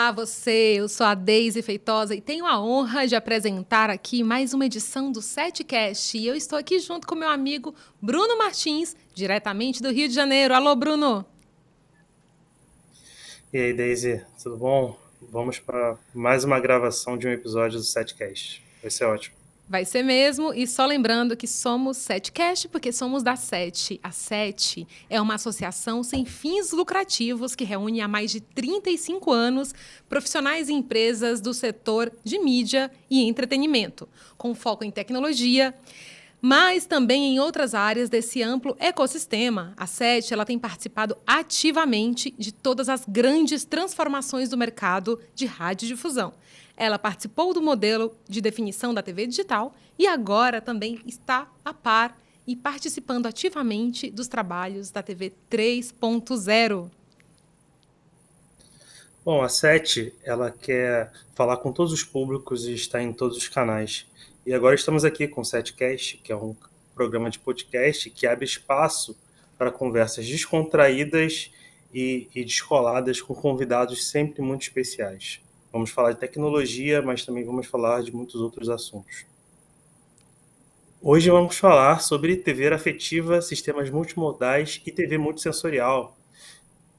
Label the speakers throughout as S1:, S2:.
S1: Olá, você! Eu sou a Deise Feitosa e tenho a honra de apresentar aqui mais uma edição do SETcast. E eu estou aqui junto com meu amigo Bruno Martins, diretamente do Rio de Janeiro. Alô, Bruno!
S2: E aí, Daisy, tudo bom? Vamos para mais uma gravação de um episódio do SETcast. Vai ser ótimo.
S1: Vai ser mesmo, e só lembrando que somos SETcast porque somos da SET. A SET é uma associação sem fins lucrativos que reúne há mais de 35 anos profissionais e empresas do setor de mídia e entretenimento, com foco em tecnologia, mas também em outras áreas desse amplo ecossistema. A SET ela tem participado ativamente de todas as grandes transformações do mercado de radiodifusão. Ela participou do modelo de definição da TV digital e agora também está a par e participando ativamente dos trabalhos da TV 3.0.
S2: Bom, a SET, ela quer falar com todos os públicos e está em todos os canais. E agora estamos aqui com o SETcast, que é um programa de podcast que abre espaço para conversas descontraídas e descoladas com convidados sempre muito especiais. Vamos falar de tecnologia, mas também vamos falar de muitos outros assuntos. Hoje vamos falar sobre TV afetiva, sistemas multimodais e TV multissensorial.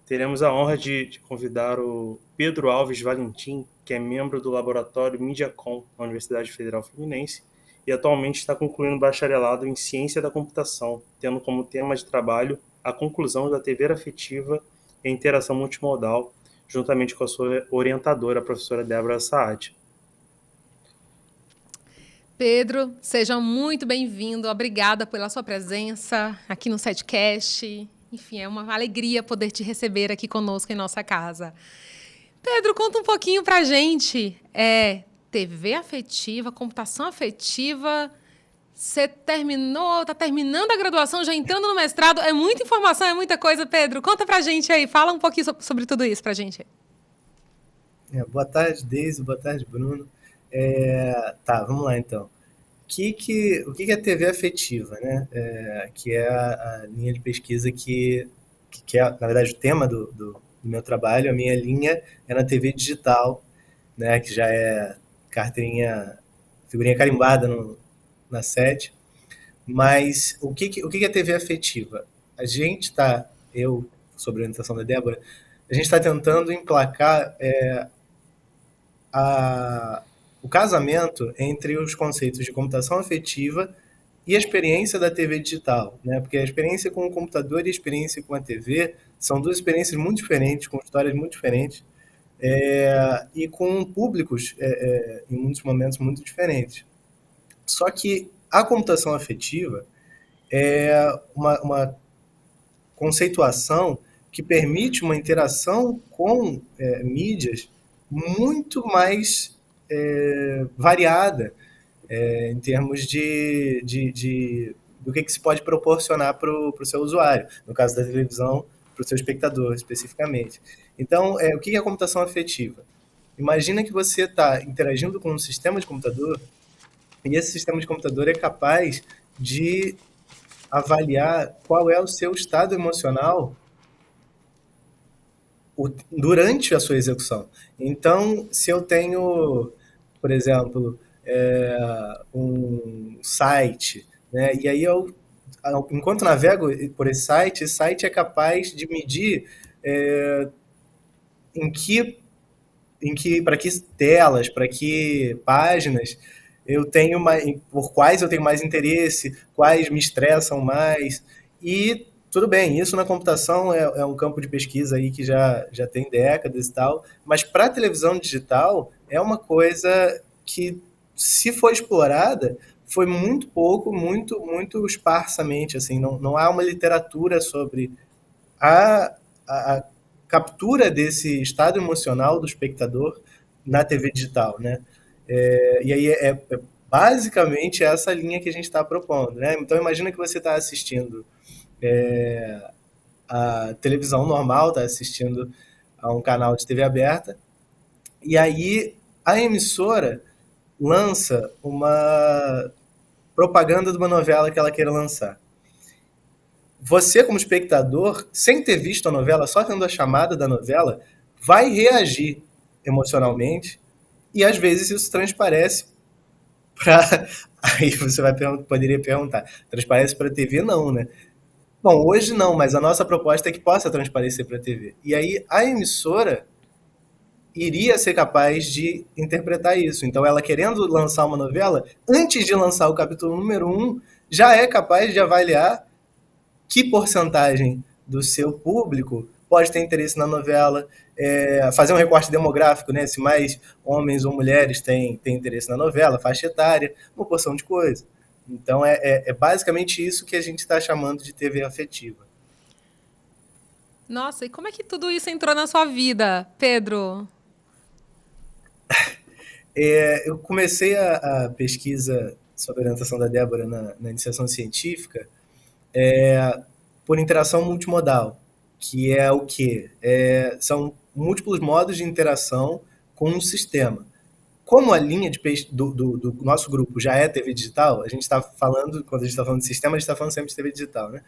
S2: Teremos a honra de convidar o Pedro Alves Valentim, que é membro do laboratório MediaCom na Universidade Federal Fluminense e atualmente está concluindo bacharelado em Ciência da Computação, tendo como tema de trabalho a conclusão da TV afetiva e interação multimodal, juntamente com a sua orientadora, a professora Débora Saad.
S1: Pedro, seja muito bem-vindo. Obrigada pela sua presença aqui no SETcast. Enfim, é uma alegria poder te receber aqui conosco em nossa casa. Pedro, conta um pouquinho pra gente. TV afetiva, computação afetiva. Você está terminando a graduação, já entrando no mestrado. É muita informação, é muita coisa, Pedro. Conta pra gente aí, fala um pouquinho sobre tudo isso pra gente.
S3: Boa tarde, Deise. Boa tarde, Bruno. Vamos lá então. O que é TV afetiva, né? Que é a linha de pesquisa que é, na verdade, o tema do meu trabalho. A minha linha é na TV digital, né? Que já é figurinha carimbada na SET. Mas o que é TV afetiva? Eu, sob a orientação da Débora, a gente está tentando emplacar o casamento entre os conceitos de computação afetiva e a experiência da TV digital, né? Porque a experiência com o computador e a experiência com a TV são duas experiências muito diferentes, com histórias muito diferentes, e com públicos, em muitos momentos, muito diferentes. Só que a computação afetiva é uma conceituação que permite uma interação com mídias muito mais variada, em termos do que se pode proporcionar para o seu usuário, no caso da televisão, para o seu espectador especificamente. Então, o que é a computação afetiva? Imagina que você está interagindo com um sistema de computador e esse sistema de computador é capaz de avaliar qual é o seu estado emocional durante a sua execução. Então, se eu tenho, por exemplo, um site, né, e aí enquanto navego por esse site é capaz de medir para que telas, para que páginas eu tenho mais, por quais eu tenho mais interesse, quais me estressam mais. E tudo bem, isso na computação é um campo de pesquisa aí que já tem décadas e tal, mas para a televisão digital é uma coisa que, se for explorada, foi muito pouco, muito esparsamente, assim, não há uma literatura sobre a captura desse estado emocional do espectador na TV digital, né? E aí basicamente essa linha que a gente está propondo, né? Então imagina que você está assistindo a televisão normal, está assistindo a um canal de TV aberta, e aí a emissora lança uma propaganda de uma novela que ela queira lançar. Você, como espectador, sem ter visto a novela, só tendo a chamada da novela, vai reagir emocionalmente, e às vezes isso transparece para. Aí você poderia perguntar, transparece para a TV? Não, né? Bom, hoje não, mas a nossa proposta é que possa transparecer para a TV. E aí a emissora iria ser capaz de interpretar isso. Então, ela querendo lançar uma novela, antes de lançar o capítulo número 1, já é capaz de avaliar que porcentagem do seu público pode ter interesse na novela, fazer um recorte demográfico, né? Se mais homens ou mulheres têm interesse na novela, faixa etária, uma porção de coisa. Então, é basicamente isso que a gente está chamando de TV afetiva.
S1: Nossa, e como é que tudo isso entrou na sua vida, Pedro?
S3: Eu comecei a pesquisa sobre a orientação da Débora na iniciação científica por interação multimodal, que é o quê? São múltiplos modos de interação com um sistema. Como a linha do nosso grupo já é TV digital, a gente está falando, quando a gente está falando de sistema, a gente está falando sempre de TV digital, né?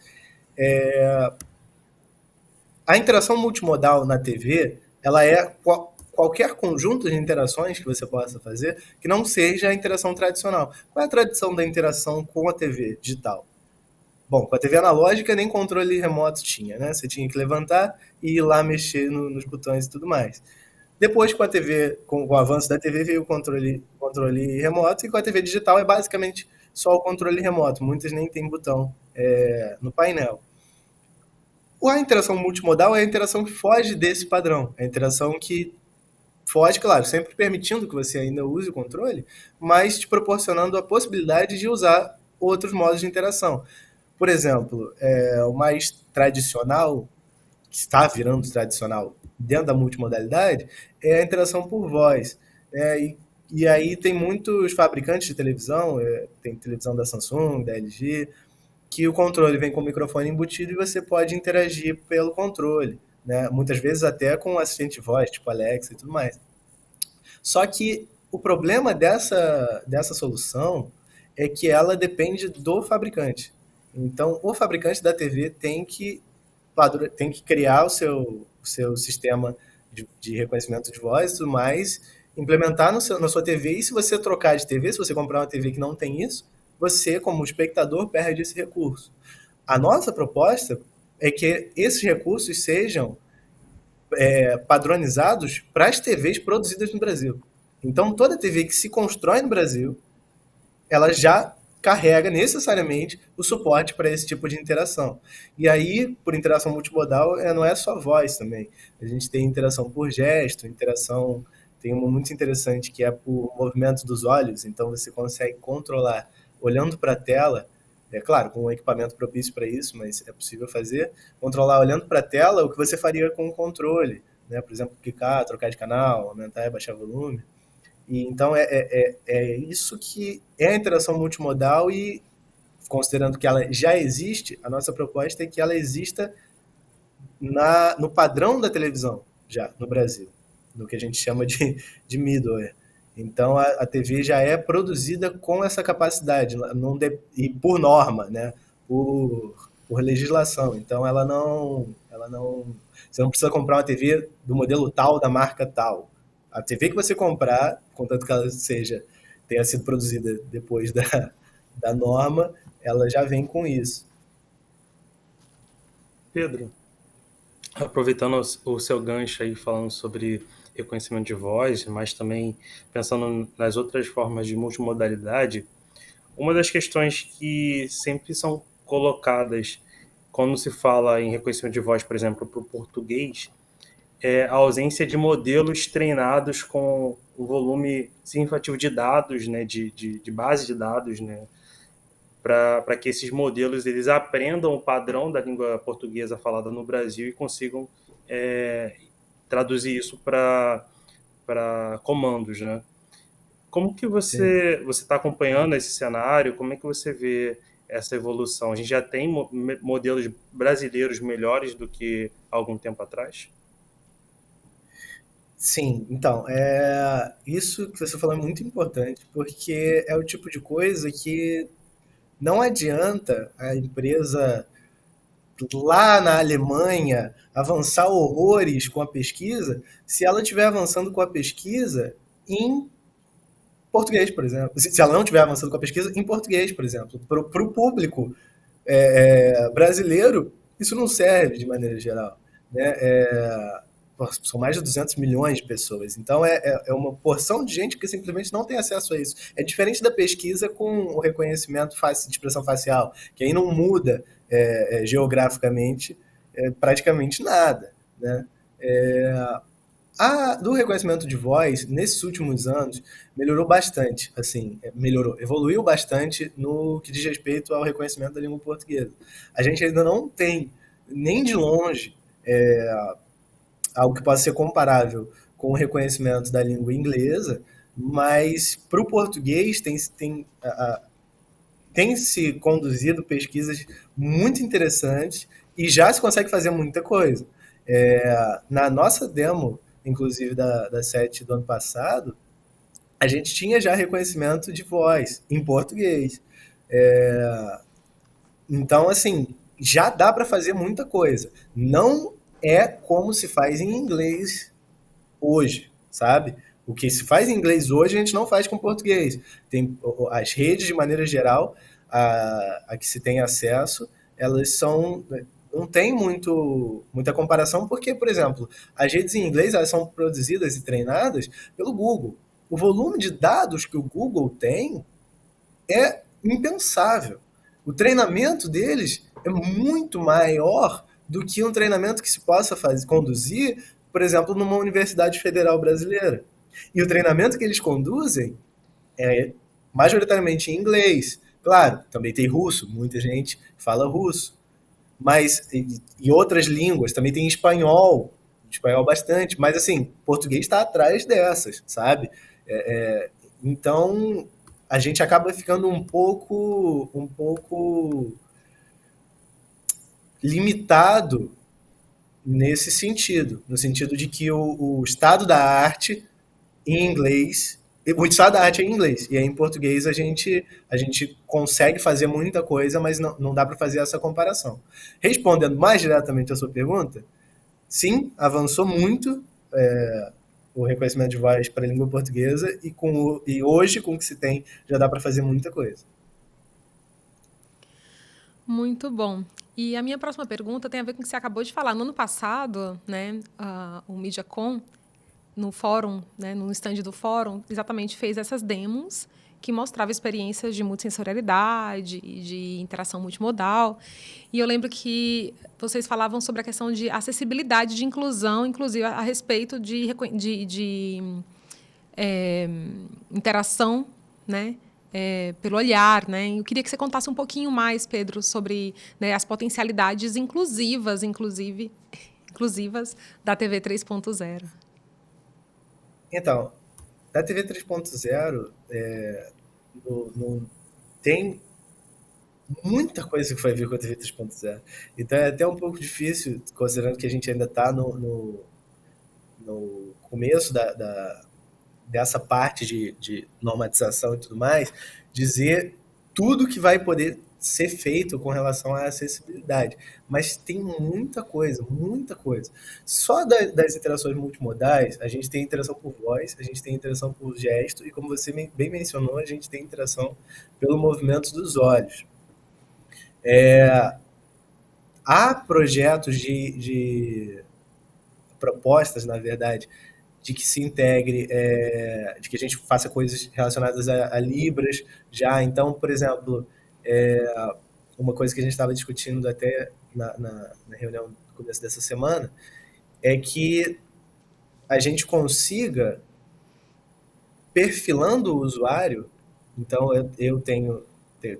S3: A interação multimodal na TV, ela é qualquer conjunto de interações que você possa fazer que não seja a interação tradicional. Qual é a tradição da interação com a TV digital? Bom, com a TV analógica nem controle remoto tinha, né? Você tinha que levantar e ir lá mexer nos botões e tudo mais. Depois, com a TV, com o avanço da TV, veio o controle remoto, e com a TV digital é basicamente só o controle remoto. Muitas nem tem botão no painel. A interação multimodal é a interação que foge desse padrão. É a interação que foge, claro, sempre permitindo que você ainda use o controle, mas te proporcionando a possibilidade de usar outros modos de interação. Por exemplo, o mais tradicional, que está virando tradicional dentro da multimodalidade, é a interação por voz. E aí tem muitos fabricantes de televisão, tem televisão da Samsung, da LG, que o controle vem com o microfone embutido e você pode interagir pelo controle, né? Muitas vezes até com assistente de voz, tipo Alexa e tudo mais. Só que o problema dessa solução é que ela depende do fabricante. Então, o fabricante da TV tem que criar o seu sistema de reconhecimento de voz e tudo mais, implementar na sua TV, e se você trocar de TV, se você comprar uma TV que não tem isso, você, como espectador, perde esse recurso. A nossa proposta é que esses recursos sejam padronizados para as TVs produzidas no Brasil. Então, toda TV que se constrói no Brasil, ela já carrega necessariamente o suporte para esse tipo de interação. E aí, por interação multimodal, não é só voz também. A gente tem interação por gesto, tem uma muito interessante que é por movimento dos olhos, então você consegue controlar olhando para a tela, claro, com um equipamento propício para isso, mas é possível fazer, controlar olhando para a tela o que você faria com o controle, né? Por exemplo, clicar, trocar de canal, aumentar e baixar volume. E então é isso que é a interação multimodal, e considerando que ela já existe, a nossa proposta é que ela exista no padrão da televisão já no Brasil, no que a gente chama de middleware. Então a TV já é produzida com essa capacidade, e por norma, né? Por legislação. Então você não precisa comprar uma TV do modelo tal, da marca tal. A TV que você comprar, contanto que ela tenha sido produzida depois da norma, ela já vem com isso.
S2: Pedro, aproveitando o seu gancho aí, falando sobre reconhecimento de voz, mas também pensando nas outras formas de multimodalidade, uma das questões que sempre são colocadas quando se fala em reconhecimento de voz, por exemplo, para o português, é a ausência de modelos treinados com um volume significativo de dados, né, de base de dados, né, para que esses modelos eles aprendam o padrão da língua portuguesa falada no Brasil e consigam traduzir isso para comandos, né? Como que você está acompanhando esse cenário? Como é que você vê essa evolução? A gente já tem modelos brasileiros melhores do que há algum tempo atrás?
S3: Sim, então, isso que você falou é muito importante, porque é o tipo de coisa que não adianta a empresa lá na Alemanha avançar horrores com a pesquisa, se ela estiver avançando com a pesquisa em português, por exemplo. Se ela não estiver avançando com a pesquisa em português, por exemplo. Para o público brasileiro, isso não serve de maneira geral. Né? São mais de 200 milhões de pessoas. Então, é uma porção de gente que simplesmente não tem acesso a isso. É diferente da pesquisa com o reconhecimento de expressão facial, que aí não muda geograficamente praticamente nada. Né? Do reconhecimento de voz, nesses últimos anos, melhorou bastante, assim, evoluiu bastante no que diz respeito ao reconhecimento da língua portuguesa. A gente ainda não tem, nem de longe, algo que possa ser comparável com o reconhecimento da língua inglesa, mas para o português tem se conduzido pesquisas muito interessantes e já se consegue fazer muita coisa. Na nossa demo, inclusive da SET do ano passado, a gente tinha já reconhecimento de voz em português. Então, assim, já dá para fazer muita coisa. Não é como se faz em inglês hoje, sabe? O que se faz em inglês hoje, a gente não faz com português. Tem as redes, de maneira geral, a que se tem acesso, elas não tem muita comparação, porque, por exemplo, as redes em inglês elas são produzidas e treinadas pelo Google. O volume de dados que o Google tem é impensável. O treinamento deles é muito maior do que um treinamento que se possa conduzir, por exemplo, numa universidade federal brasileira. E o treinamento que eles conduzem é majoritariamente em inglês. Claro, também tem russo, muita gente fala russo. Mas, e outras línguas, também tem espanhol bastante, mas assim, português está atrás dessas, sabe? Então, a gente acaba ficando um pouco limitado nesse sentido, no sentido de que o estado da arte em inglês, o estado da arte é em inglês, e aí em português a gente consegue fazer muita coisa, mas não dá para fazer essa comparação. Respondendo mais diretamente a sua pergunta, sim, avançou muito o reconhecimento de voz para a língua portuguesa e hoje, com o que se tem, já dá para fazer muita coisa.
S1: Muito bom. E a minha próxima pergunta tem a ver com o que você acabou de falar. No ano passado, né, o MediaCon, no fórum, né, no stand do fórum, exatamente fez essas demos que mostravam experiências de multissensorialidade, de interação multimodal. E eu lembro que vocês falavam sobre a questão de acessibilidade, de inclusão, inclusive a respeito de interação, né, pelo olhar, né? Eu queria que você contasse um pouquinho mais, Pedro, sobre, né, as potencialidades inclusivas da TV 3.0.
S3: Então, da TV 3.0, tem muita coisa que vai vir com a TV 3.0. Então é até um pouco difícil, considerando que a gente ainda está no começo dessa parte de normatização e tudo mais, dizer tudo que vai poder ser feito com relação à acessibilidade. Mas tem muita coisa, muita coisa. Só das interações multimodais, a gente tem interação por voz, a gente tem interação por gesto, e como você bem mencionou, a gente tem interação pelo movimento dos olhos. Há projetos de propostas, na verdade, de que se integre, de que a gente faça coisas relacionadas a Libras já. Então, por exemplo, uma coisa que a gente estava discutindo até na reunião no começo dessa semana é que a gente consiga, perfilando o usuário. Então, eu tenho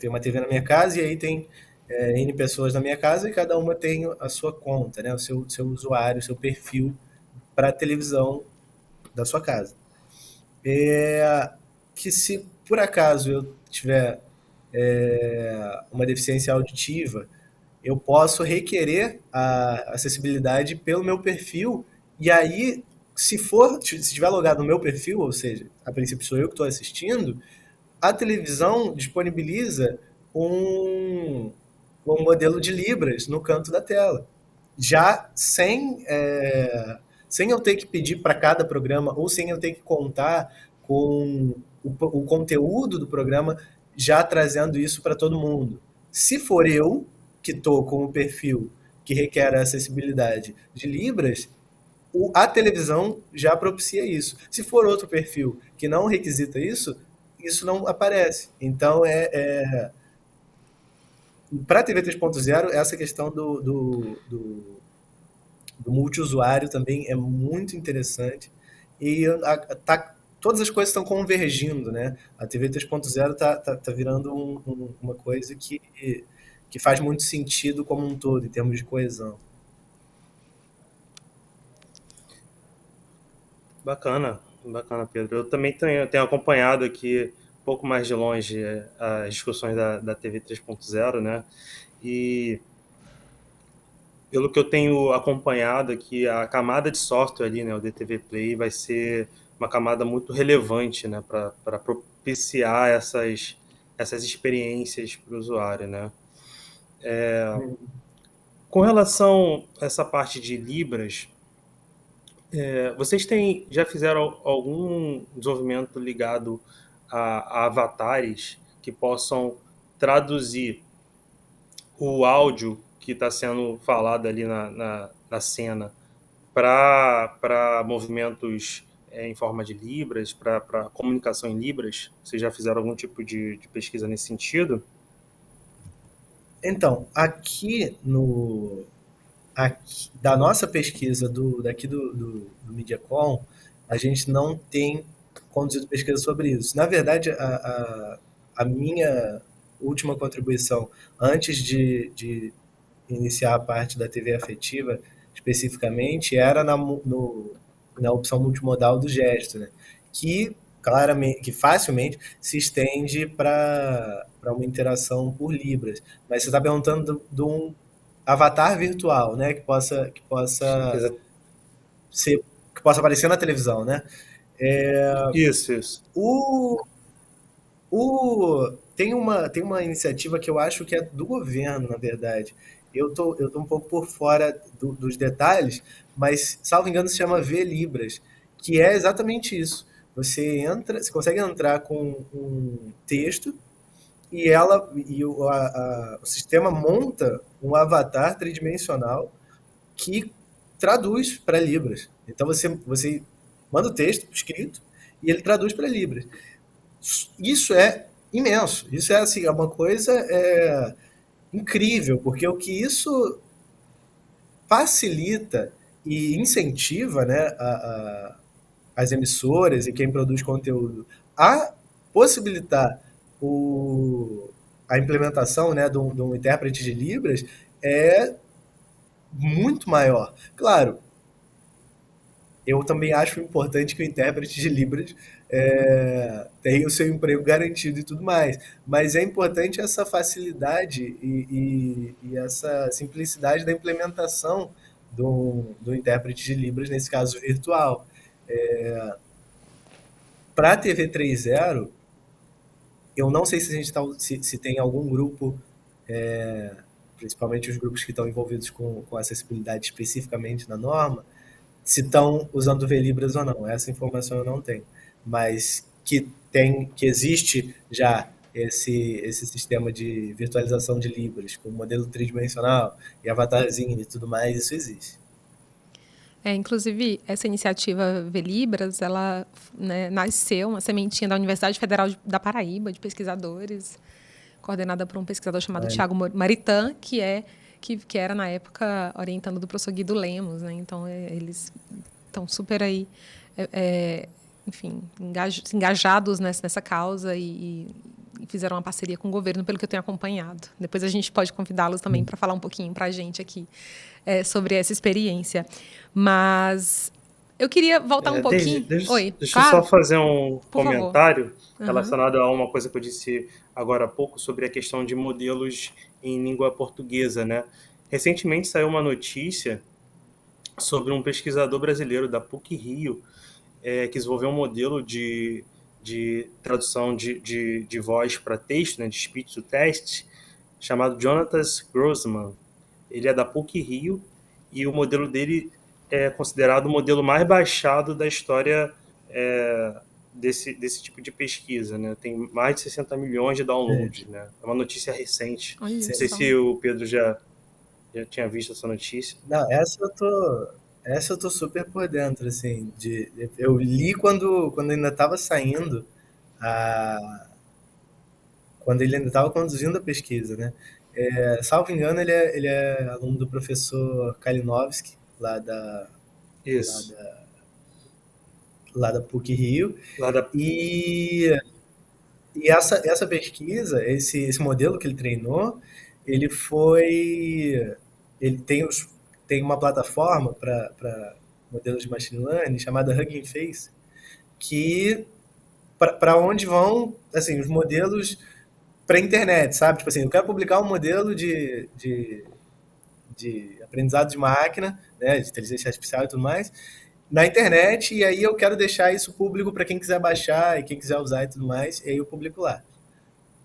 S3: uma TV na minha casa e aí tem N pessoas na minha casa e cada uma tem a sua conta, né? O seu usuário, o seu perfil para a televisão da sua casa. Que se por acaso eu tiver uma deficiência auditiva, eu posso requerer a acessibilidade pelo meu perfil, e aí, se estiver logado no meu perfil, ou seja, a princípio sou eu que estou assistindo, a televisão disponibiliza um modelo de Libras no canto da tela. Já sem eu ter que pedir para cada programa, ou sem eu ter que contar com o conteúdo do programa, já trazendo isso para todo mundo. Se for eu que estou com o perfil que requer a acessibilidade de Libras, a televisão já propicia isso. Se for outro perfil que não requisita isso, isso não aparece. Então, para a TV 3.0, essa questão do multiusuário também é muito interessante. E todas as coisas estão convergindo, né? A TV 3.0 tá virando uma coisa que faz muito sentido como um todo, em termos de coesão.
S2: Bacana, bacana, Pedro. Eu também tenho acompanhado aqui, um pouco mais de longe, as discussões da TV 3.0, né? E pelo que eu tenho acompanhado aqui, a camada de software ali, né, o DTV Play, vai ser uma camada muito relevante, né, para propiciar essas experiências para o usuário, né? Com relação a essa parte de Libras, vocês já fizeram algum desenvolvimento ligado a avatares que possam traduzir o áudio que está sendo falado ali na cena para movimentos em forma de Libras, para comunicação em Libras? Vocês já fizeram algum tipo de pesquisa nesse sentido?
S3: Então, da nossa pesquisa daqui do MediaCom, a gente não tem conduzido pesquisa sobre isso. Na verdade, a minha última contribuição, antes de iniciar a parte da TV afetiva, especificamente, era na opção multimodal do gesto, né? Que facilmente se estende para uma interação por Libras. Mas você está perguntando de um avatar virtual, né?
S2: Exa-
S3: Ser, que possa aparecer na televisão, né?
S2: Isso.
S3: O, tem uma iniciativa que eu acho que é do governo, na verdade. Eu tô um pouco por fora dos detalhes, mas, salvo engano, se chama V-Libras, que é exatamente isso. Você consegue entrar com um texto o sistema monta um avatar tridimensional que traduz para Libras. Então você manda o texto escrito e ele traduz para Libras. Isso é imenso. Isso é assim, é uma coisa incrível, porque o que isso facilita e incentiva, né, as emissoras e quem produz conteúdo a possibilitar a implementação, né, de um intérprete de Libras é muito maior. Claro, eu também acho importante que o intérprete de Libras tenha o seu emprego garantido e tudo mais, mas é importante essa facilidade e essa simplicidade da implementação do intérprete de Libras, nesse caso virtual. Para a TV 3.0, eu não sei se a gente se tem algum grupo, principalmente os grupos que estão envolvidos com acessibilidade especificamente na norma, se estão usando VLibras ou não. Essa informação eu não tenho. Mas que existe já esse sistema de virtualização de Libras, com modelo tridimensional e avatarzinho e tudo mais, isso existe.
S1: Inclusive, essa iniciativa Velibras, ela, né, nasceu, uma sementinha da Universidade Federal da Paraíba, de pesquisadores, coordenada por um pesquisador chamado Thiago Maritan, que era, na época, orientando do professor Guido Lemos. Né? Então, eles estão super aí, enfim, engajados nessa causa e fizeram uma parceria com o governo, pelo que eu tenho acompanhado. Depois a gente pode convidá-los também para falar um pouquinho para a gente aqui sobre essa experiência. Mas eu queria voltar um pouquinho...
S2: Deixa
S1: claro.
S2: eu só fazer um comentário relacionado a uma coisa que eu disse agora há pouco sobre a questão de modelos em língua portuguesa, né? Recentemente saiu uma notícia sobre um pesquisador brasileiro da PUC-Rio que desenvolveu um modelo de tradução de voz para texto, né, de speech to text, chamado Jonatas Grossman. Ele é da PUC-Rio e o modelo dele é considerado o modelo mais baixado da história desse tipo de pesquisa, né? Tem mais de 60 milhões de downloads, né? É uma notícia recente.
S1: Olha
S2: Não
S1: só.
S2: sei se o Pedro já tinha visto essa notícia.
S3: Não, essa eu tô super por dentro, assim, eu li quando ainda estava saindo, a, quando ele ainda estava conduzindo a pesquisa, né? Salvo engano, ele é aluno do professor Kalinowski, lá
S2: Isso.
S3: da, lá da PUC-Rio,
S2: Lá da...
S3: e, e essa pesquisa, esse modelo que ele treinou, ele foi, ele tem uma plataforma para modelos de machine learning chamada Hugging Face, que para onde vão assim os modelos para a internet, sabe? Tipo assim, eu quero publicar um modelo de aprendizado de máquina, né, de inteligência artificial e tudo mais, na internet, e aí eu quero deixar isso público para quem quiser baixar e quem quiser usar e tudo mais, e aí eu publico lá.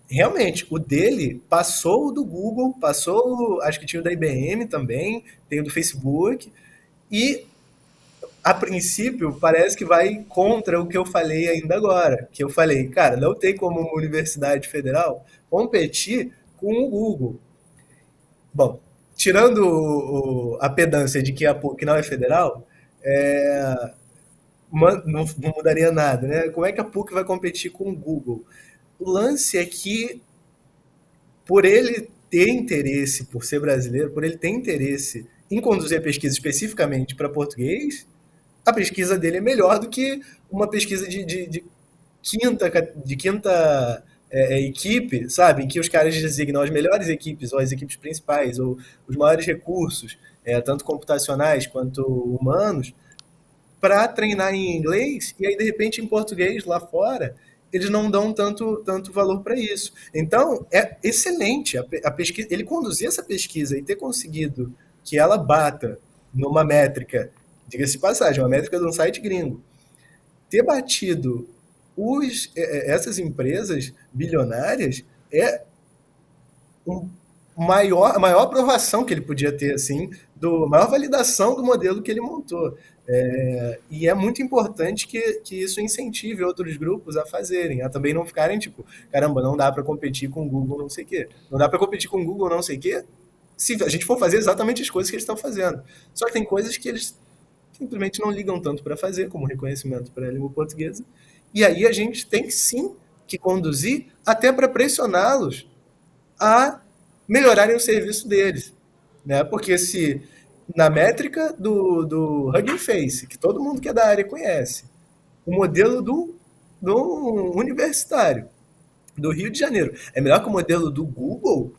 S3: Realmente, o dele passou o do Google, passou, acho que tinha o da IBM também, tem o do Facebook, e a princípio parece que vai contra o que eu falei ainda agora, que eu falei, cara, não tem como uma universidade federal competir com o Google. Bom, tirando a pedância de que a PUC não é federal, é, não mudaria nada, né? Como é que a PUC vai competir com o Google? O lance é que, por ele ter interesse, por ser brasileiro, por ele ter interesse em conduzir a pesquisa especificamente para português, a pesquisa dele é melhor do que uma pesquisa de quinta equipe, sabe? Em que os caras designam as melhores equipes, ou as equipes principais, ou os maiores recursos, tanto computacionais quanto humanos, para treinar em inglês, e aí, de repente, em português, lá fora, eles não dão tanto valor para isso. Então, é excelente a pesquisa, ele conduzir essa pesquisa e ter conseguido que ela bata numa métrica, diga-se de passagem, uma métrica de um site gringo, ter batido essas empresas bilionárias é um a maior aprovação que ele podia ter, assim, a maior validação do modelo que ele montou. E é muito importante que isso incentive outros grupos a fazerem, a também não ficarem tipo, caramba, não dá para competir com o Google não sei o quê. Não dá para competir com o Google não sei o quê se a gente for fazer exatamente as coisas que eles estão fazendo. Só que tem coisas que eles simplesmente não ligam tanto para fazer, como reconhecimento para a língua portuguesa. E aí a gente tem sim que conduzir até para pressioná-los a melhorarem o serviço deles. Né? Porque se na métrica do Hugging Face, que todo mundo que é da área conhece, o modelo do universitário do Rio de Janeiro é melhor que o modelo do Google,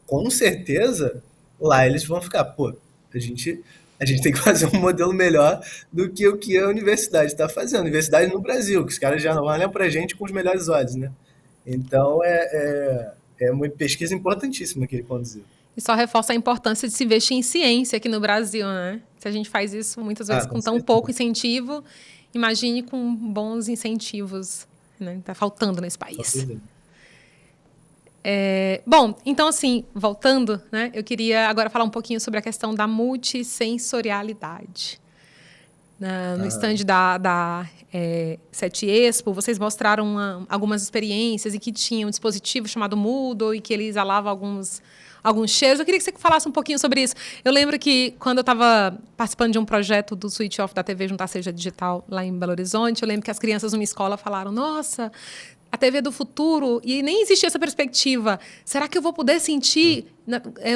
S3: com certeza, lá eles vão ficar, pô, a gente tem que fazer um modelo melhor do que o que a universidade está fazendo. Universidade no Brasil, que os caras já não olham para a gente com os melhores olhos, né? Então, é uma pesquisa importantíssima que ele conduziu.
S1: E só reforça a importância de se investir em ciência aqui no Brasil, né? Se a gente faz isso muitas vezes com tão pouco incentivo, imagine com bons incentivos, né? Tá faltando nesse país. Bom, então assim, voltando, né? Eu queria agora falar um pouquinho sobre a questão da multissensorialidade. No stand da SETI Expo, vocês mostraram algumas experiências em que tinha um dispositivo chamado Moodle e que ele exalava alguns cheiros. Eu queria que você falasse um pouquinho sobre isso. Eu lembro que quando eu estava participando de um projeto do Switch Off da TV Juntar Seja Digital lá em Belo Horizonte, eu lembro que as crianças numa escola falaram, nossa, a TV do futuro, e nem existia essa perspectiva. Será que eu vou poder sentir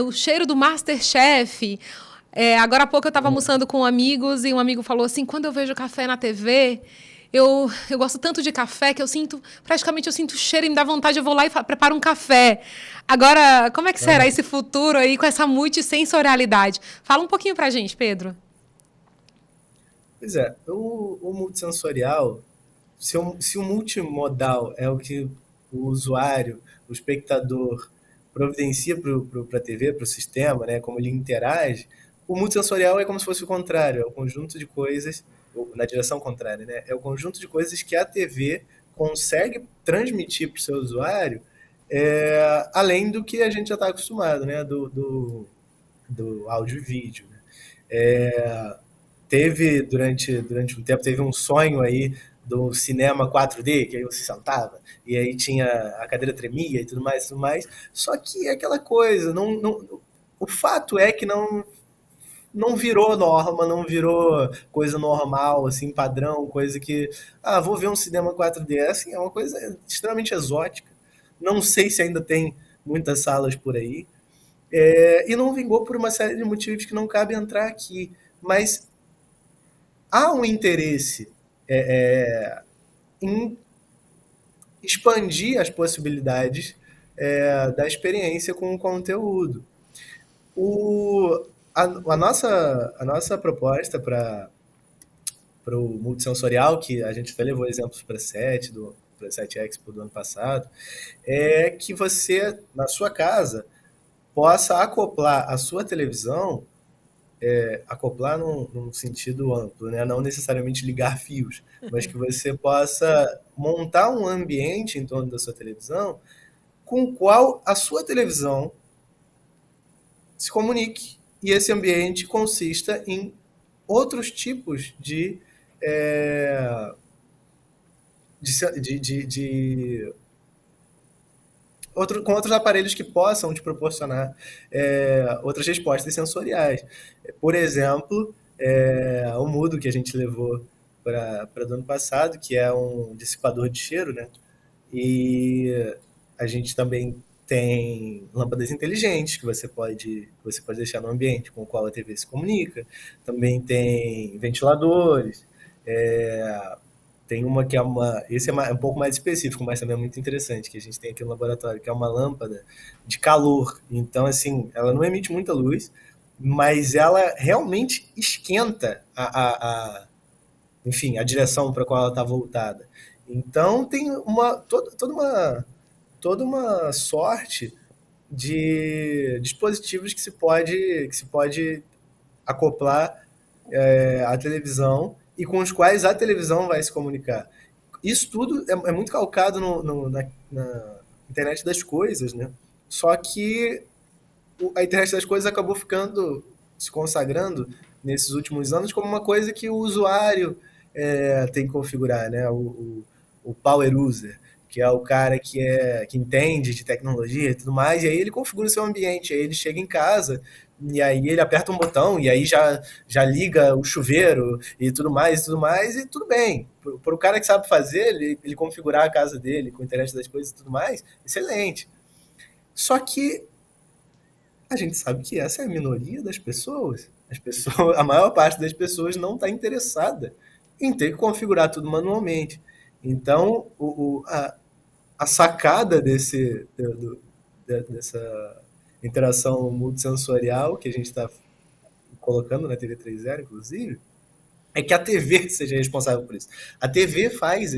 S1: o cheiro do MasterChef? Agora há pouco eu estava almoçando com amigos e um amigo falou assim, quando eu vejo café na TV, eu gosto tanto de café que eu sinto o cheiro e me dá vontade, eu vou lá e preparo um café. Agora, como é que será esse futuro aí com essa multissensorialidade? Fala um pouquinho pra gente, Pedro.
S3: Pois é, o multissensorial, se o multimodal é o que o usuário, o espectador, providencia para a TV, para o sistema, né, como ele interage, o multissensorial é como se fosse o contrário, é o conjunto de coisas, ou na direção contrária, né, é o conjunto de coisas que a TV consegue transmitir para o seu usuário além do que a gente já está acostumado, né? Do áudio e vídeo. Né? É, durante um tempo, teve um sonho aí do cinema 4D, que aí você sentava, e aí tinha a cadeira tremia e tudo mais, tudo mais. Só que é aquela coisa, o fato é que não virou norma, não virou coisa normal, assim, padrão, coisa que, vou ver um cinema 4D, assim, é uma coisa extremamente exótica. Não sei se ainda tem muitas salas por aí, e não vingou por uma série de motivos que não cabe entrar aqui. Mas há um interesse em expandir as possibilidades da experiência com o conteúdo. A nossa proposta para o multissensorial, que a gente até levou exemplos para para 7 Expo do ano passado, é que você, na sua casa, possa acoplar a sua televisão, acoplar num sentido amplo, né? Não necessariamente ligar fios, mas que você possa montar um ambiente em torno da sua televisão com o qual a sua televisão se comunique e esse ambiente consista em outros tipos com outros aparelhos que possam te proporcionar outras respostas sensoriais. Por exemplo, o Mudo que a gente levou para do ano passado, que é um dissipador de cheiro, né? E a gente também tem lâmpadas inteligentes que você pode deixar no ambiente com o qual a TV se comunica. Também tem ventiladores. é, Tem uma que esse é um pouco mais específico, mas também é muito interessante, que a gente tem aqui no laboratório, que é uma lâmpada de calor. Então, assim, ela não emite muita luz, mas ela realmente esquenta enfim, a direção para a qual ela está voltada. Então, tem toda uma sorte de dispositivos que se pode acoplar à televisão e com os quais a televisão vai se comunicar. Isso tudo é muito calcado na internet das coisas, né? Só que a internet das coisas acabou se consagrando nesses últimos anos como uma coisa que o usuário tem que configurar, né? O power user, que é o cara que entende de tecnologia e tudo mais, e aí ele configura o seu ambiente, aí ele chega em casa e aí ele aperta um botão e aí já liga o chuveiro e tudo mais, e tudo bem. Para o cara que sabe fazer, ele configurar a casa dele com a internet das coisas e tudo mais, excelente. Só que a gente sabe que essa é a minoria das pessoas. A maior parte das pessoas não está interessada em ter que configurar tudo manualmente. Então, a sacada dessa interação multissensorial que a gente está colocando na TV 3.0, inclusive, é que a TV seja responsável por isso. A TV faz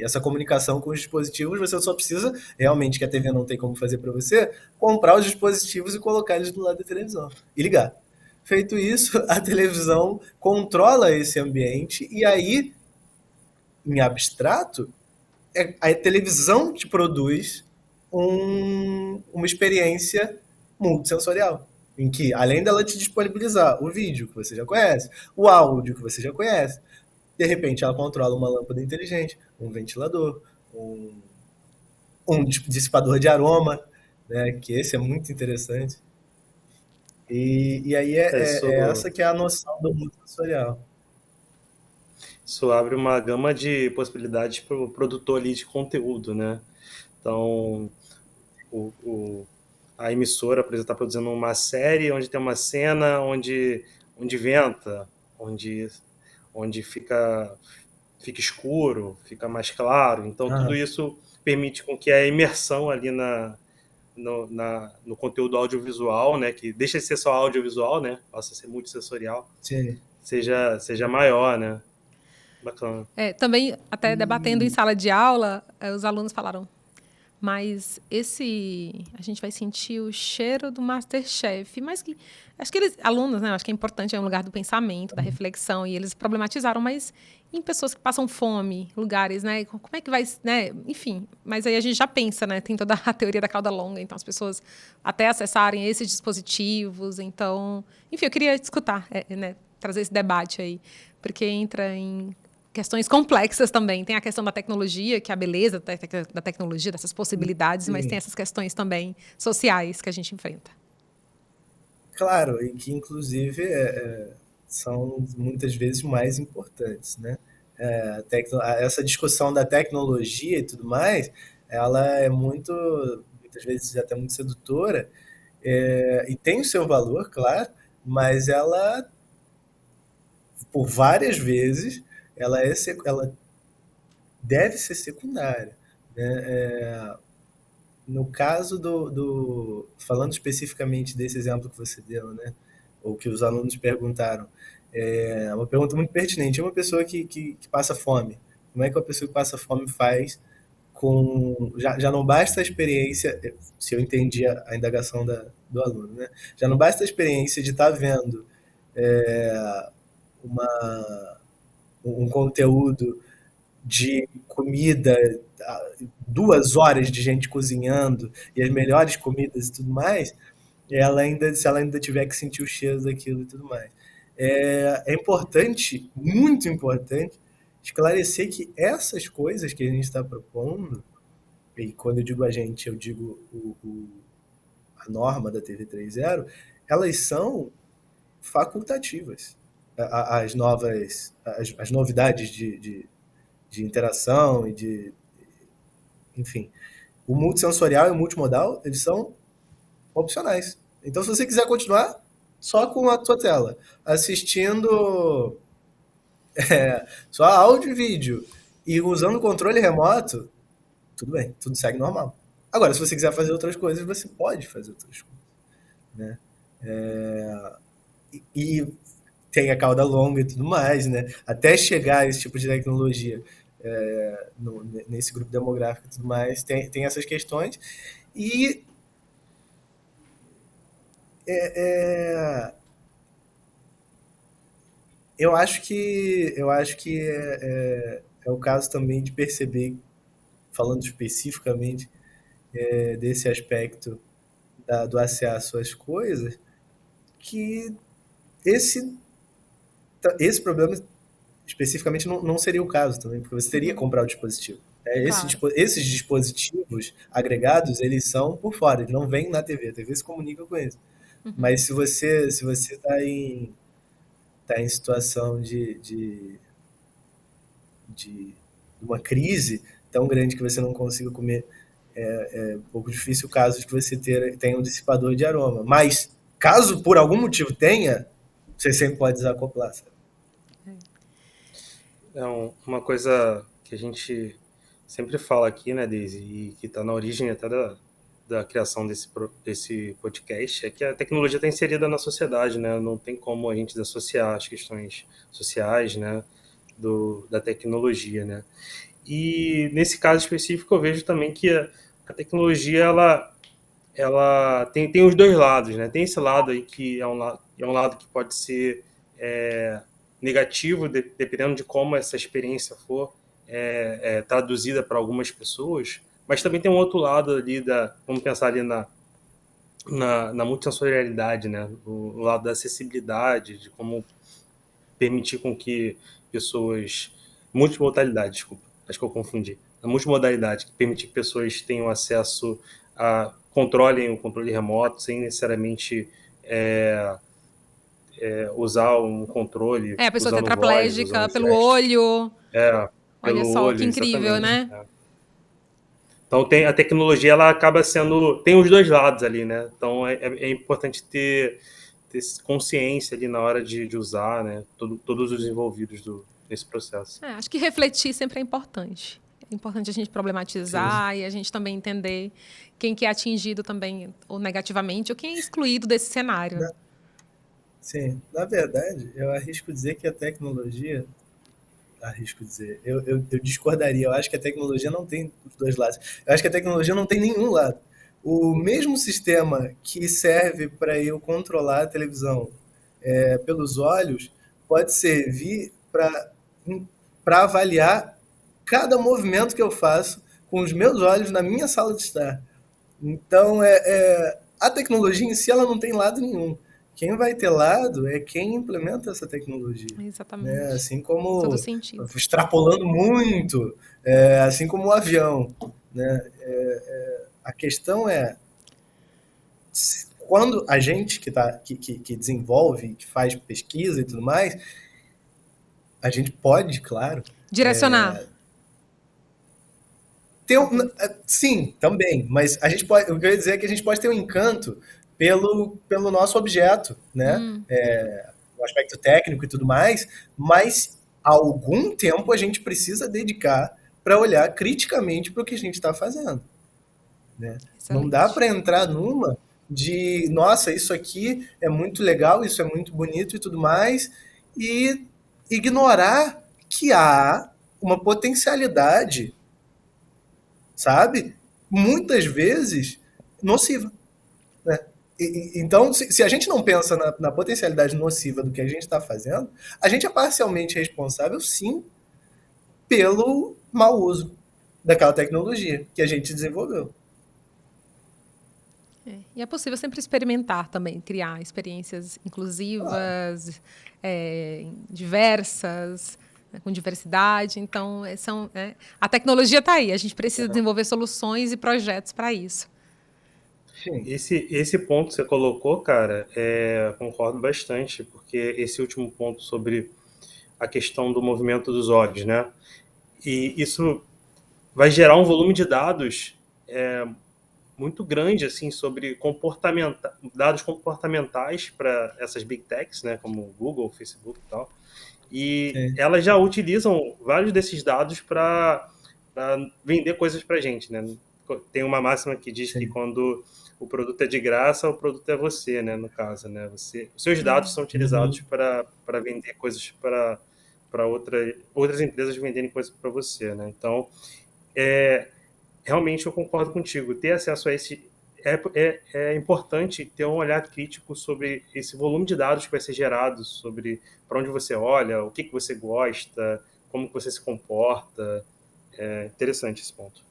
S3: essa comunicação com os dispositivos, você só precisa, realmente, que a TV não tem como fazer para você, comprar os dispositivos e colocar eles do lado da televisão e ligar. Feito isso, a televisão controla esse ambiente e aí, em abstrato, a televisão te produz uma experiência multissensorial, em que, além dela te disponibilizar o vídeo que você já conhece, o áudio que você já conhece, de repente ela controla uma lâmpada inteligente, um ventilador, um dissipador de aroma, né, que esse é muito interessante. E aí é essa que é a noção do multissensorial.
S2: Isso abre uma gama de possibilidades para o produtor ali de conteúdo, né? Então, a emissora, por exemplo, está produzindo uma série onde tem uma cena onde venta, onde fica escuro, fica mais claro. Então, tudo isso permite com que a imersão ali no conteúdo audiovisual, né, que deixa de ser só audiovisual, né, passa a ser multissensorial,
S3: Sim.
S2: seja maior, né? Bacana.
S1: Também, até debatendo em sala de aula, os alunos falaram: Mas a gente vai sentir o cheiro do MasterChef, mas acho que alunos, né, acho que é importante, é um lugar do pensamento, da reflexão, e eles problematizaram, mas em pessoas que passam fome, lugares, né, como é que vai, né, enfim, mas aí a gente já pensa, né, tem toda a teoria da cauda longa, então as pessoas até acessarem esses dispositivos, então, enfim, eu queria escutar, né, trazer esse debate aí, porque entra em questões complexas também. Tem a questão da tecnologia, que é a beleza da tecnologia, dessas possibilidades, mas tem essas questões também sociais que a gente enfrenta.
S3: Claro, e que inclusive são muitas vezes mais importantes, né? Essa discussão da tecnologia e tudo mais, ela é muitas vezes até muito sedutora, e tem o seu valor, claro, mas ela, por várias vezes, ela deve ser secundária, né? No caso falando especificamente desse exemplo que você deu, né? Ou que os alunos perguntaram, é uma pergunta muito pertinente. É uma pessoa que passa fome. Como é que uma pessoa que passa fome faz já não basta a experiência, se eu entendi a indagação do aluno, né? Já não basta a experiência de estar vendo uma, um conteúdo de comida, 2 horas de gente cozinhando e as melhores comidas e tudo mais, se ela ainda tiver que sentir o cheiro daquilo e tudo mais. É importante, muito importante, esclarecer que essas coisas que a gente está propondo, e quando eu digo a gente, eu digo a norma da TV 3.0, elas são facultativas. As novidades de interação enfim, o multissensorial e o multimodal, eles são opcionais. Então, se você quiser continuar só com a sua tela, assistindo só áudio e vídeo e usando o controle remoto, tudo bem, tudo segue normal. Agora, se você quiser fazer outras coisas, você pode fazer outras coisas, né? E tem a cauda longa e tudo mais, né? Até chegar a esse tipo de tecnologia nesse grupo demográfico e tudo mais, tem essas questões. E eu acho que é o caso também de perceber, falando especificamente desse aspecto do acesso às coisas, que esse problema especificamente não seria o caso também, porque você teria que comprar o dispositivo.
S1: Claro.
S3: Esses dispositivos agregados, eles são por fora, eles não vêm na TV, a TV se comunica com eles. Mas se você está em situação de uma crise tão grande que você não consiga comer, é um pouco difícil o caso de que você tenha um dissipador de aroma. Mas, caso por algum motivo tenha, você sempre pode desacoplar, sabe?
S2: É uma coisa que a gente sempre fala aqui, né, Daisy, e que está na origem até da criação desse podcast, é que a tecnologia está inserida na sociedade, né? Não tem como a gente desassociar as questões sociais, né, da tecnologia, né? E nesse caso específico eu vejo também que a tecnologia ela tem os dois lados, né? Tem esse lado aí que é um lado que pode ser negativo, dependendo de como essa experiência for traduzida para algumas pessoas, mas também tem um outro lado ali vamos pensar ali na multissensorialidade, né? O lado da acessibilidade, de como permitir com que pessoas... Multimodalidade, desculpa, acho que eu confundi. A multimodalidade, que permitir que pessoas tenham acesso controlem o controle remoto sem necessariamente usar um controle.
S1: A pessoa
S2: usando voz,
S1: tetraplégica,
S2: usando
S1: pelo
S2: gestos.
S1: olho. Olha
S2: Pelo
S1: só, que
S2: olho,
S1: incrível,
S2: exatamente.
S1: né?
S2: Então a tecnologia ela acaba tem os dois lados ali, né? Então é importante ter consciência ali na hora de usar, né? Todos os envolvidos nesse processo.
S1: Acho que refletir sempre é importante. É importante a gente problematizar e a gente também entender quem que é atingido também ou negativamente ou quem é excluído desse cenário.
S3: Sim, na verdade, eu arrisco dizer que a tecnologia, arrisco dizer. Eu discordaria. Eu acho que a tecnologia não tem os dois lados. Eu acho que a tecnologia não tem nenhum lado. O mesmo sistema que serve para eu controlar a televisão pelos olhos pode servir para avaliar cada movimento que eu faço com os meus olhos na minha sala de estar. Então, a tecnologia em si ela não tem lado nenhum. Quem vai ter lado é quem implementa essa tecnologia.
S1: Exatamente.
S3: Né? Assim
S1: Todo
S3: como,
S1: sentido.
S3: extrapolando muito, assim como o avião. Né? A questão é, quando a gente que desenvolve, que faz pesquisa e tudo mais, a gente pode, claro,
S1: Direcionar.
S3: sim, também, mas a gente pode, o que eu ia dizer é que a gente pode ter um encanto pelo nosso objeto, né? O aspecto técnico e tudo mais, mas algum tempo a gente precisa dedicar para olhar criticamente para o que a gente está fazendo. Né? Não dá para entrar numa de, nossa, isso aqui é muito legal, isso é muito bonito e tudo mais, e ignorar que há uma potencialidade, sabe? Muitas vezes nociva. Né? Então, se a gente não pensa na potencialidade nociva do que a gente está fazendo, a gente é parcialmente responsável, sim, pelo mau uso daquela tecnologia que a gente desenvolveu.
S1: E é possível sempre experimentar também, criar experiências inclusivas, diversas, com diversidade. Então, a tecnologia está aí. A gente precisa desenvolver soluções e projetos para isso.
S2: Esse ponto que você colocou, cara, concordo bastante, porque esse último ponto sobre a questão do movimento dos olhos, né? E isso vai gerar um volume de dados muito grande, assim, sobre dados comportamentais para essas big techs, né, como Google, Facebook e tal. E elas já utilizam vários desses dados para vender coisas para a gente, né? Tem uma máxima que diz que quando o produto é de graça, o produto é você, né, no caso, né? Os seus dados são utilizados para vender coisas para outras empresas venderem coisas para você, né? Então, realmente eu concordo contigo. Ter acesso a esse é importante ter um olhar crítico sobre esse volume de dados que vai ser gerado, sobre para onde você olha, o que você gosta, como que você se comporta. É interessante esse ponto.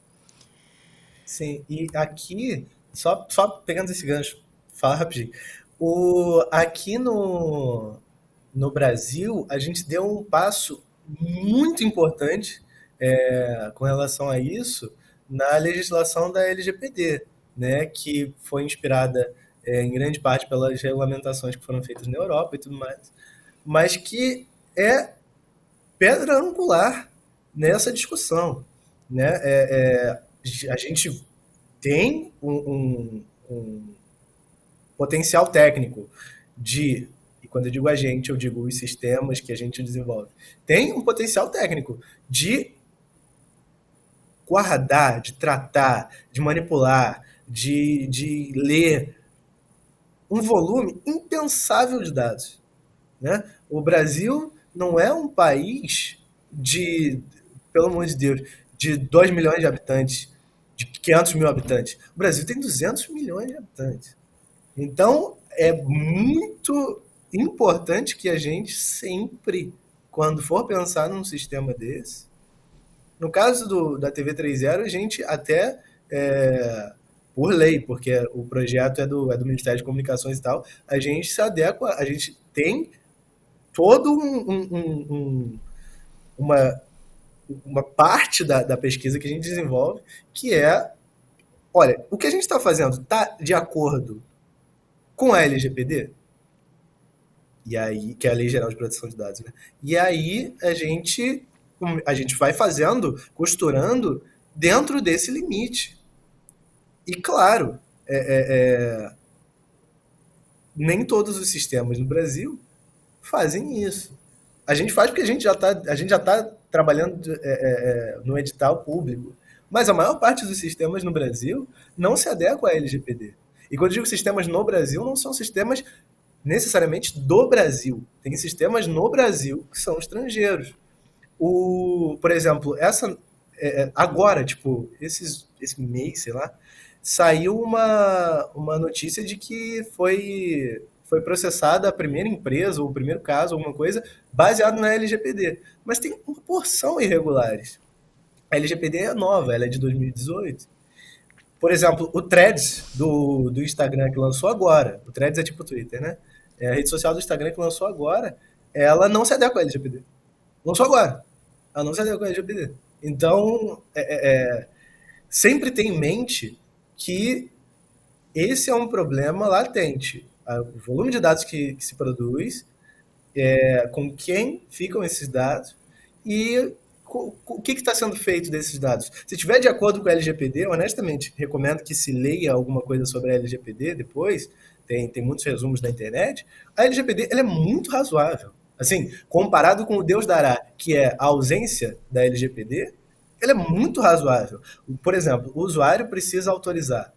S3: Sim, e aqui, só pegando esse gancho, fala rapidinho. Aqui no Brasil, a gente deu um passo muito importante com relação a isso na legislação da LGPD, né, que foi inspirada em grande parte pelas regulamentações que foram feitas na Europa e tudo mais, mas que é pedra angular nessa discussão. Né? A gente tem um potencial técnico e quando eu digo a gente, eu digo os sistemas que a gente desenvolve, tem um potencial técnico de guardar, de tratar, de manipular, de ler um volume impensável de dados. Né? O Brasil não é um país pelo amor de Deus, de 2 milhões de habitantes, de 500 mil habitantes. O Brasil tem 200 milhões de habitantes. Então, é muito importante que a gente sempre, quando for pensar num sistema desse, no caso da TV 3.0, a gente até, por lei, porque o projeto é do Ministério de Comunicações e tal, a gente se adequa, a gente tem todo uma parte da pesquisa que a gente desenvolve, que olha, o que a gente está fazendo está de acordo com a LGPD? E aí, que é a Lei Geral de Proteção de Dados, né? E aí a gente vai fazendo, costurando dentro desse limite. E claro, nem todos os sistemas no Brasil fazem isso. A gente faz porque a gente já está trabalhando no edital público. Mas a maior parte dos sistemas no Brasil não se adequa à LGPD. E quando eu digo sistemas no Brasil, não são sistemas necessariamente do Brasil. Tem sistemas no Brasil que são estrangeiros. Por exemplo, agora, tipo, esse mês, sei lá, saiu uma notícia de que foi processada a primeira empresa, ou o primeiro caso, alguma coisa, baseado na LGPD. Mas tem uma porção irregulares. A LGPD é nova, ela é de 2018. Por exemplo, o Threads do Instagram que lançou agora, o Threads é tipo o Twitter, né? É a rede social do Instagram que lançou agora, ela não se adequa à LGPD. Lançou agora. Ela não se adequa à LGPD. Então, sempre tem em mente que esse é um problema latente. O volume de dados que se produz, com quem ficam esses dados e o que está sendo feito desses dados. Se estiver de acordo com a LGPD, honestamente, recomendo que se leia alguma coisa sobre a LGPD depois, tem muitos resumos na internet. A LGPD ela é muito razoável. Assim, comparado com o Deus dará, que é a ausência da LGPD, ela é muito razoável. Por exemplo, o usuário precisa autorizar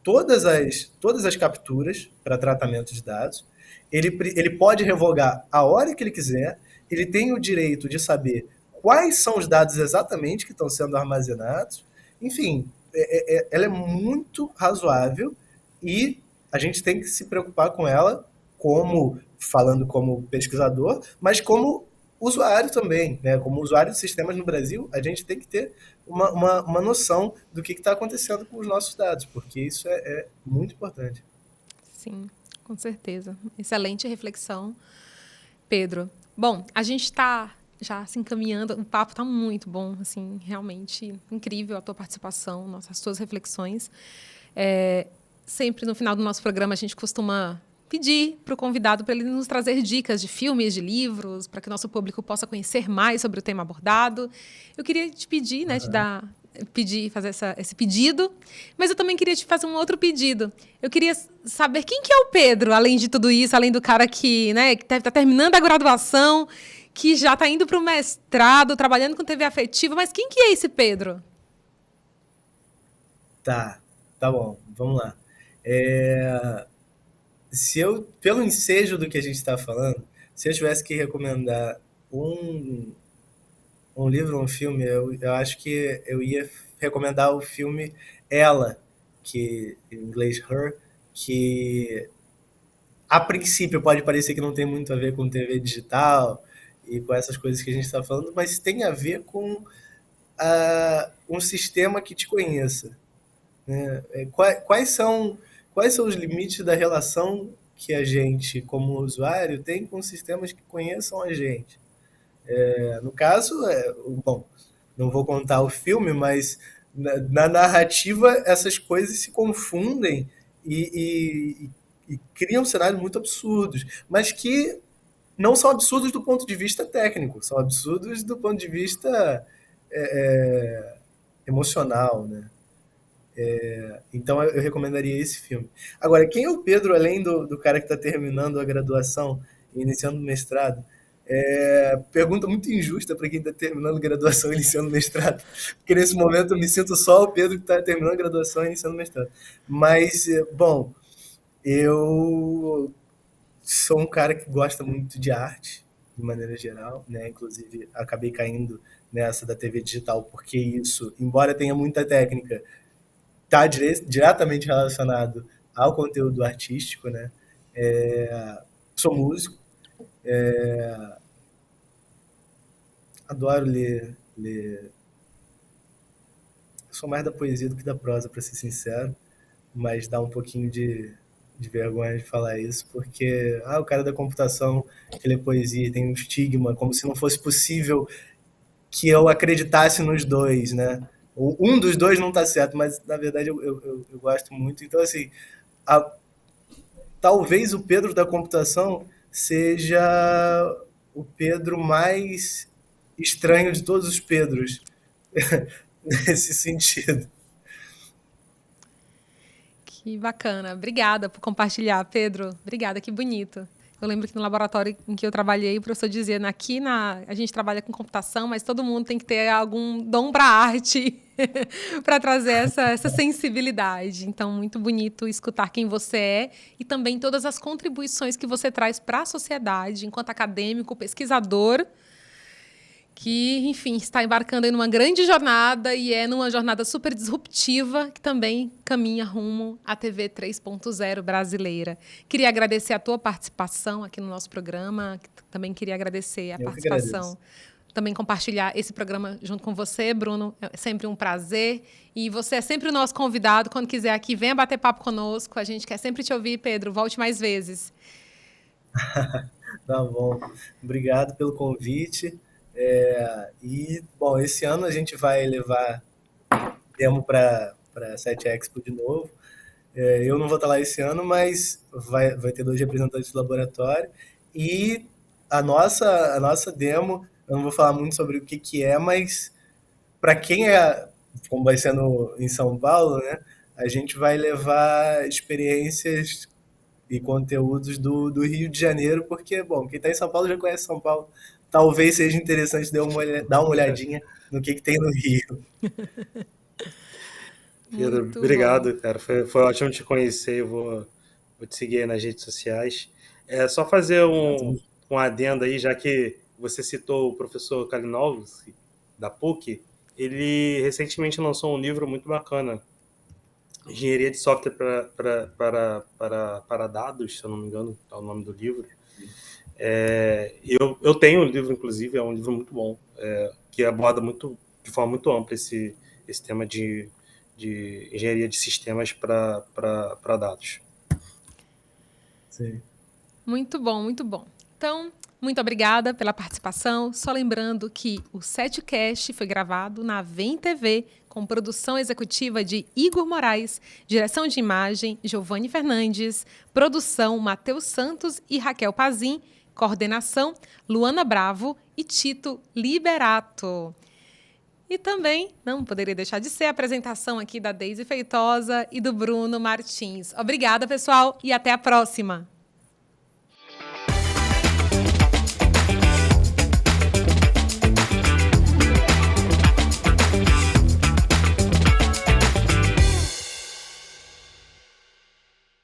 S3: todas as capturas para tratamento de dados. Ele pode revogar a hora que ele quiser. Ele tem o direito de saber quais são os dados exatamente que estão sendo armazenados. Enfim, ela é muito razoável e a gente tem que se preocupar com ela falando como pesquisador, mas como usuário também, né? Como usuário de sistemas no Brasil, a gente tem que ter uma noção do que está acontecendo com os nossos dados, porque isso é muito importante.
S1: Sim, com certeza. Excelente reflexão, Pedro. Bom, a gente está já se encaminhando, o papo está muito bom, assim, realmente incrível a tua participação, as tuas reflexões. Sempre no final do nosso programa a gente costuma pedir para o convidado para ele nos trazer dicas de filmes, de livros, para que o nosso público possa conhecer mais sobre o tema abordado. Eu queria te pedir, né, fazer esse pedido, mas eu também queria te fazer um outro pedido. Eu queria saber quem que é o Pedro, além de tudo isso, além do cara que, né, que deve estar terminando a graduação, que já está indo para o mestrado, trabalhando com TV afetiva, mas quem que é esse Pedro?
S3: Tá bom, vamos lá. Pelo ensejo do que a gente está falando, se eu tivesse que recomendar um livro, um filme, eu acho que eu ia recomendar o filme Ela, que em inglês Her, que a princípio pode parecer que não tem muito a ver com TV digital e com essas coisas que a gente está falando, mas tem a ver com um sistema que te conheça. Né? Quais são os limites da relação que a gente, como usuário, tem com sistemas que conheçam a gente? No caso, bom, não vou contar o filme, mas na narrativa essas coisas se confundem e criam cenários muito absurdos, mas que não são absurdos do ponto de vista técnico, são absurdos do ponto de vista emocional, né? Então eu recomendaria esse filme. Agora, quem é o Pedro, além do cara que está terminando a graduação e iniciando o mestrado? Pergunta muito injusta para quem está terminando graduação e iniciando mestrado, porque nesse momento eu me sinto só o Pedro que está terminando graduação e iniciando mestrado. Mas, bom, eu sou um cara que gosta muito de arte, de maneira geral, né? Inclusive, acabei caindo nessa da TV digital, porque isso, embora tenha muita técnica, está diretamente relacionado ao conteúdo artístico, né? Sou músico, adoro ler. Sou mais da poesia do que da prosa, para ser sincero, mas dá um pouquinho de vergonha de falar isso, porque o cara da computação que lê poesia tem um estigma, como se não fosse possível que eu acreditasse nos dois, né? Um dos dois não está certo, mas na verdade eu gosto muito. Então, assim, talvez o Pedro da computação seja o Pedro mais estranho de todos os Pedros, nesse sentido.
S1: Que bacana. Obrigada por compartilhar, Pedro. Obrigada, que bonito. Eu lembro que no laboratório em que eu trabalhei, o professor dizia, a gente trabalha com computação, mas todo mundo tem que ter algum dom para arte para trazer essa sensibilidade. Então, muito bonito escutar quem você é e também todas as contribuições que você traz para a sociedade, enquanto acadêmico, pesquisador, que, enfim, está embarcando em uma grande jornada e é numa jornada super disruptiva que também caminha rumo à TV 3.0 brasileira. Queria agradecer a tua participação aqui no nosso programa, também queria agradecer a participação, também compartilhar esse programa junto com você, Bruno. É sempre um prazer. E você é sempre o nosso convidado. Quando quiser aqui, venha bater papo conosco. A gente quer sempre te ouvir, Pedro. Volte mais vezes.
S3: Tá bom. Obrigado pelo convite. Bom, esse ano a gente vai levar demo para a 7Expo de novo. Eu não vou estar lá esse ano, mas vai ter 2 representantes do laboratório. E a nossa demo, eu não vou falar muito sobre o que é, mas para quem como vai ser em São Paulo, né, a gente vai levar experiências e conteúdos do Rio de Janeiro, porque, bom, quem está em São Paulo já conhece São Paulo. Talvez seja interessante dar uma olhadinha no que tem no Rio.
S2: Pedro, obrigado, cara. Foi ótimo te conhecer. Eu vou te seguir aí nas redes sociais. Só fazer um adendo aí, já que você citou o professor Kalinowski, da PUC. Ele recentemente lançou um livro muito bacana, Engenharia de Software para Dados, se eu não me engano, é o nome do livro. Eu tenho o livro, inclusive, é um livro muito bom, que aborda de forma muito ampla esse tema de engenharia de sistemas para dados.
S3: Sim.
S1: Muito bom, muito bom. Então, muito obrigada pela participação. Só lembrando que o 7Cast foi gravado na VEM TV, com produção executiva de Igor Moraes, direção de imagem Giovanni Fernandes, produção Matheus Santos e Raquel Pazin, coordenação Luana Bravo e Tito Liberato. E também, não poderia deixar de ser, a apresentação aqui da Deise Feitosa e do Bruno Martins. Obrigada, pessoal, e até a próxima!